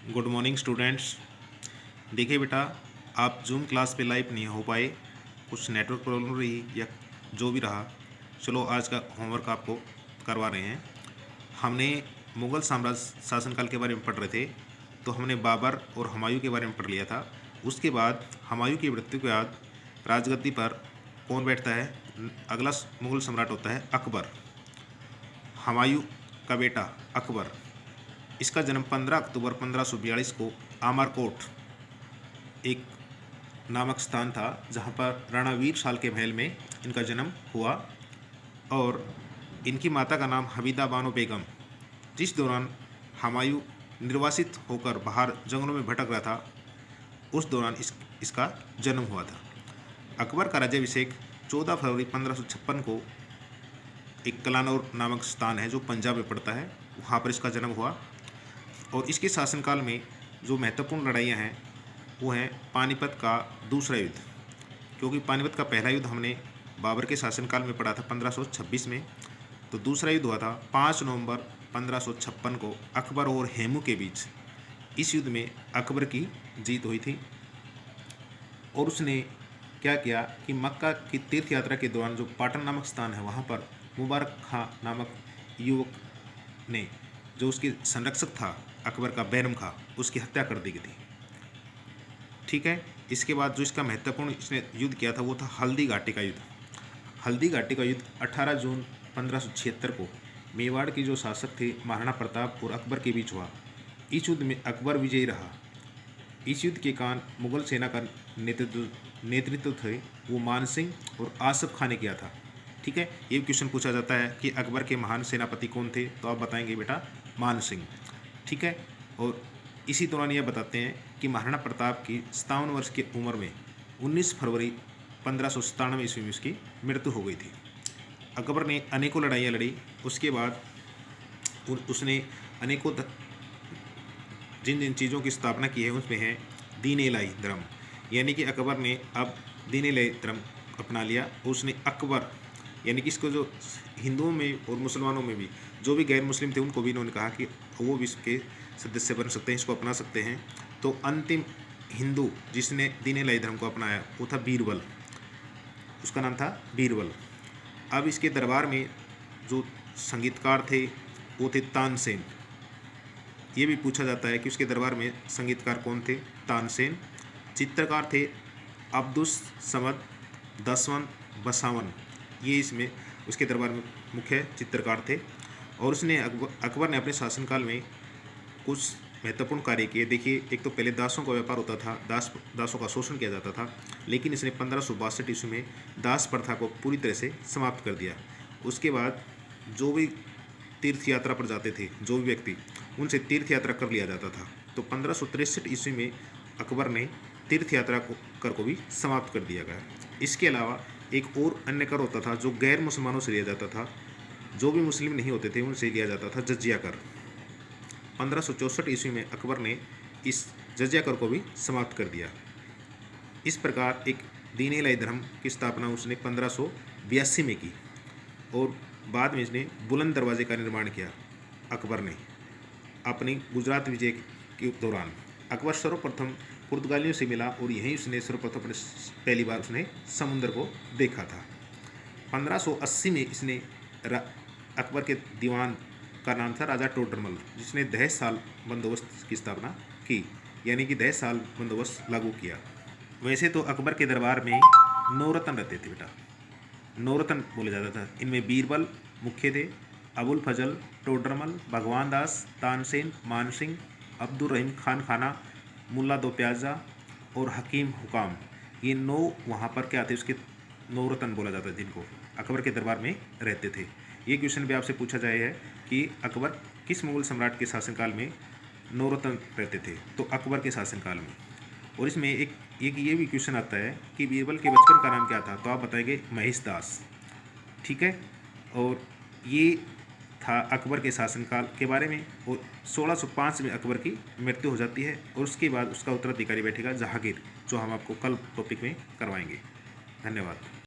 Good morning students. देखिए बेटा, आप जूम क्लास पे लाइव नहीं हो पाए, कुछ नेटवर्क प्रॉब्लम रही या जो भी रहा। चलो आज का होमवर्क आपको करवा रहे हैं। हमने मुग़ल साम्राज्य शासनकाल के बारे में पढ़ रहे थे, तो हमने बाबर और हुमायूं के बारे में पढ़ लिया था। उसके बाद हुमायूं की मृत्यु के बाद राजगद्दी पर कौन बैठता है? अगला मुग़ल सम्राट होता है अकबर। हुमायूं का बेटा अकबर, इसका जन्म 15 अक्टूबर 1542 को आमरकोट एक नामक स्थान था, जहाँ पर राणा वीर शाल के महल में इनका जन्म हुआ। और इनकी माता का नाम हमीदा बानो बेगम। जिस दौरान हुमायूं निर्वासित होकर बाहर जंगलों में भटक रहा था, उस दौरान इसका जन्म हुआ था। अकबर का राज्याभिषेक 14 फरवरी 1556 को एक कलानौर नामक स्थान है जो पंजाब में पड़ता है, वहाँ पर इसका जन्म हुआ। और इसके शासनकाल में जो महत्वपूर्ण लड़ाइयाँ हैं वो हैं पानीपत का दूसरा युद्ध, क्योंकि पानीपत का पहला युद्ध हमने बाबर के शासनकाल में पढ़ा था 1526 में। तो दूसरा युद्ध हुआ था 5 नवंबर 1556 को अकबर और हेमू के बीच। इस युद्ध में अकबर की जीत हुई थी और उसने क्या किया कि मक्का की तीर्थ यात्रा के दौरान जो पाटन नामक स्थान है वहाँ पर मुबारक खां नामक युवक ने, जो उसके संरक्षक था अकबर का बैरम खां, उसकी हत्या कर दी गई थी। ठीक है। इसके बाद जो इसका महत्वपूर्ण इसने युद्ध किया था वो था हल्दी घाटी का युद्ध। हल्दी घाटी का युद्ध 18 जून 1576 को मेवाड़ के जो शासक थे महाराणा प्रताप और अकबर के बीच हुआ। इस युद्ध में अकबर विजयी रहा। इस युद्ध के कारण मुगल सेना का नेतृत्व थे वो मान सिंह और आसफ खां ने किया था। ठीक है। ये क्वेश्चन पूछा जाता है कि अकबर के महान सेनापति कौन थे, तो आप बताएंगे बेटा मान सिंह। ठीक है। और इसी दौरान यह बताते हैं कि महाराणा प्रताप की 57 वर्ष की उम्र में 19 फरवरी 1597 ईस्वी में उसकी मृत्यु हो गई थी। अकबर ने अनेकों लड़ाइयाँ लड़ी। उसके बाद उसने अनेकों जिन जिन चीज़ों की स्थापना की है उसमें है दीन इलाही धर्म, यानी कि अकबर ने अब दीन इलाही धर्म अपना लिया। उसने अकबर यानी कि इसको जो हिंदुओं में और मुसलमानों में भी जो भी गैर मुस्लिम थे उनको भी इन्होंने कहा कि वो भी इसके सदस्य बन सकते हैं, इसको अपना सकते हैं। तो अंतिम हिंदू जिसने दीन इलाही धर्म को अपनाया वो था बीरबल, उसका नाम था बीरबल। अब इसके दरबार में जो संगीतकार थे वो थे तानसेन। ये भी पूछा जाता है कि उसके दरबार में संगीतकार कौन थे? तानसेन। चित्रकार थे अब्दुस समद, दसवन, बसावन। ये इसमें उसके दरबार में मुख्य चित्रकार थे। और उसने अकबर ने अपने शासनकाल में कुछ महत्वपूर्ण कार्य किए। देखिए, एक तो पहले दासों का व्यापार होता था, दासों का शोषण किया जाता था, लेकिन इसने 1562 ईस्वी में दास प्रथा को पूरी तरह से समाप्त कर दिया। उसके बाद जो भी तीर्थ यात्रा पर जाते थे जो भी व्यक्ति, उनसे तीर्थ यात्रा कर लिया जाता था। तो 1563 ईस्वी में अकबर ने तीर्थ यात्रा कर को भी समाप्त कर दिया गया। इसके अलावा एक और अन्य कर होता था जो गैर मुसलमानों से लिया जाता था, जो भी मुस्लिम नहीं होते थे उनसे लिया जाता था जजिया कर। 1564 ईस्वी में अकबर ने इस जजिया कर को भी समाप्त कर दिया। इस प्रकार एक दीन इलाही धर्म की स्थापना उसने 1582 में की। और बाद में इसने बुलंद दरवाजे का निर्माण किया अकबर ने अपनी गुजरात विजय के दौरान। अकबर सर्वप्रथम पुर्तगालियों से मिला और यहीं उसने सर्वप्रथम पहली बार उसने समुद्र को देखा था। 1580 में इसने अकबर के दीवान का नाम था राजा टोडरमल, जिसने 10 साल बंदोबस्त की स्थापना की, यानी कि 10 साल बंदोबस्त लागू किया। वैसे तो अकबर के दरबार में 9 रत्न रहते थे बेटा, 9 रत्न बोले जाता था। इनमें बीरबल मुख्य थे, अबुल फजल, टोडरमल, भगवान दास, तानसेन, मानसिंह, अब्दुल रहीम खान खाना, मुल्ला दो प्याजा और हकीम हुकाम। ये 9 वहाँ पर क्या थे, उसके 9 रत्न बोला जाता है जिनको अकबर के दरबार में रहते थे। ये क्वेश्चन भी आपसे पूछा जाए है कि अकबर किस मुगल सम्राट के शासनकाल में 9 रत्न रहते थे, तो अकबर के शासनकाल में। और इसमें एक ये भी क्वेश्चन आता है कि बीरबल के बचपन का नाम क्या था, तो आप बताएंगे महेश दास। ठीक है। और ये था अकबर के शासनकाल के बारे में। और 1605 में अकबर की मृत्यु हो जाती है और उसके बाद उसका उत्तराधिकारी बैठेगा जहांगीर, जो हम आपको कल टॉपिक में करवाएंगे। धन्यवाद।